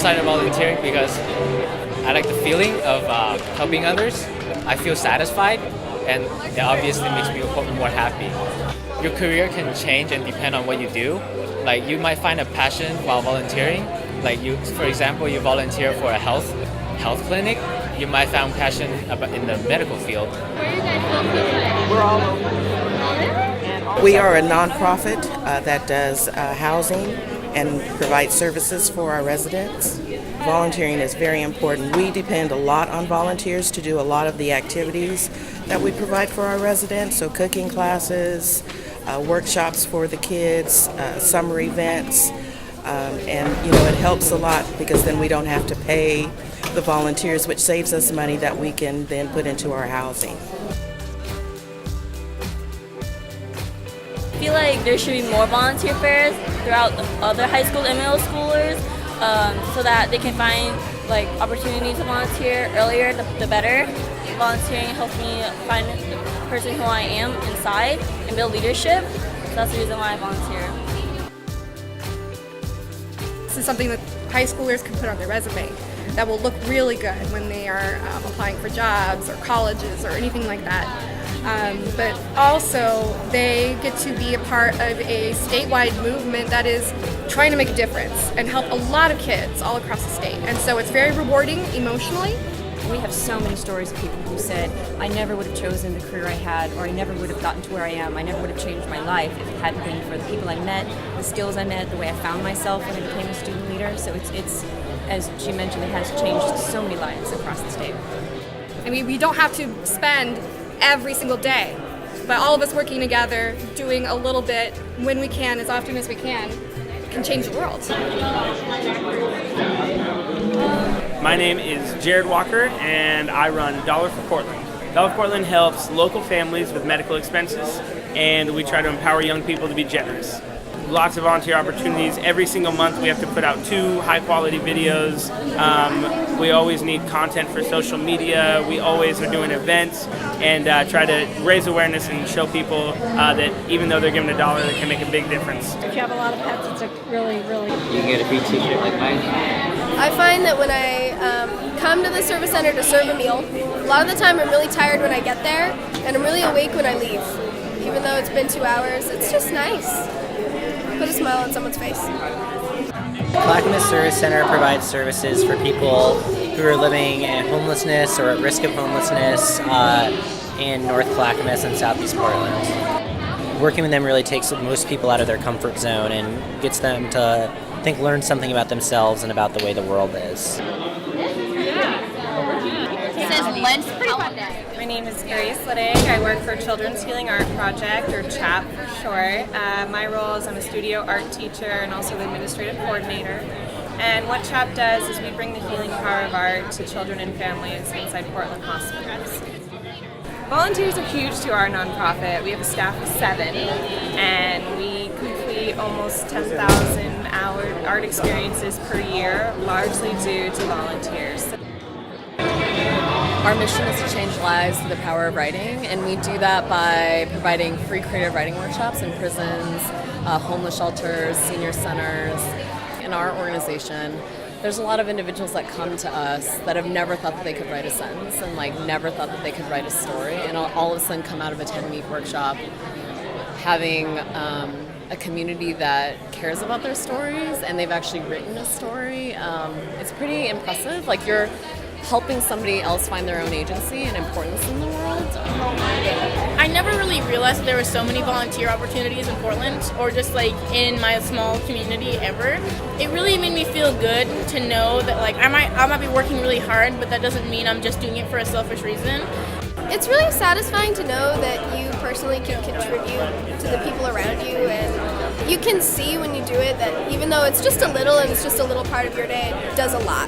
started volunteering because I like the feeling of helping others. I feel satisfied, and it obviously makes me more happy. Your career can change and depend on what you do. Like you might find a passion while volunteering. Like you, for example, you volunteer for a health clinic. You might find passion in the medical field. Where are you guys located? We're all over. We are a nonprofit that does housing and provides services for our residents. Volunteering is very important. We depend a lot on volunteers to do a lot of the activities that we provide for our residents, so cooking classes, workshops for the kids, summer events, and it helps a lot because then we don't have to pay the volunteers, which saves us money that we can then put into our housing. I feel like there should be more volunteer fairs throughout other high school and middle schoolers, so that they can find like opportunity to volunteer earlier, the better. Volunteering helps me find the person who I am inside and build leadership. So that's the reason why I volunteer. This is something that high schoolers can put on their resume that will look really good when they are applying for jobs or colleges or anything like that. But also they get to be a part of a statewide movement that is trying to make a difference and help a lot of kids all across the state. And so it's very rewarding emotionally. We have so many stories of people who said, I never would have chosen the career I had, or I never would have gotten to where I am. I never would have changed my life if it hadn't been for the people I met, the skills I met, the way I found myself when I became a student leader. So it's as she mentioned, it has changed so many lives across the state. I mean, we don't have to spend every single day, but all of us working together, doing a little bit when we can, as often as we can change the world. My name is Jared Walker, and I run Dollar for Portland. Dollar for Portland helps local families with medical expenses, and we try to empower young people to be generous. Lots of volunteer opportunities. Every single month we have to put out 2 high-quality videos. We always need content for social media. We always are doing events and try to raise awareness and show people that even though they're given $1, they can make a big difference. If you have a lot of pets, it's a really You can get a free t-shirt like mine. I find that when I come to the service center to serve a meal, a lot of the time I'm really tired when I get there, and I'm really awake when I leave. Even though it's been 2 hours, it's just nice. Put a smile on someone's face. Clackamas Service Center provides services for people who are living in homelessness or at risk of homelessness in North Clackamas and Southeast Portland. Working with them really takes most people out of their comfort zone and gets them to learn something about themselves and about the way the world is. It says Lent's pretty fun day. My name is Grace Liddig. I work for Children's Healing Art Project, or CHAP for short. My role is I'm a studio art teacher and also the administrative coordinator. And what CHAP does is we bring the healing power of art to children and families inside Portland hospitals. Volunteers are huge to our nonprofit. We have a staff of 7, and we complete almost 10,000 art experiences per year, largely due to volunteers. Our mission is to change lives through the power of writing, and we do that by providing free creative writing workshops in prisons, homeless shelters, senior centers. In our organization, there's a lot of individuals that come to us that have never thought that they could write a sentence and never thought that they could write a story, and all of a sudden come out of a 10-week workshop having a community that cares about their stories, and they've actually written a story. It's pretty impressive. You're helping somebody else find their own agency and importance in the world. I never really realized that there were so many volunteer opportunities in Portland, or just in my small community ever. It really made me feel good to know that I might be working really hard, but that doesn't mean I'm just doing it for a selfish reason. It's really satisfying to know that you personally can contribute to the people around you, and you can see when you do it that even though it's just a little and it's just a little part of your day, it does a lot.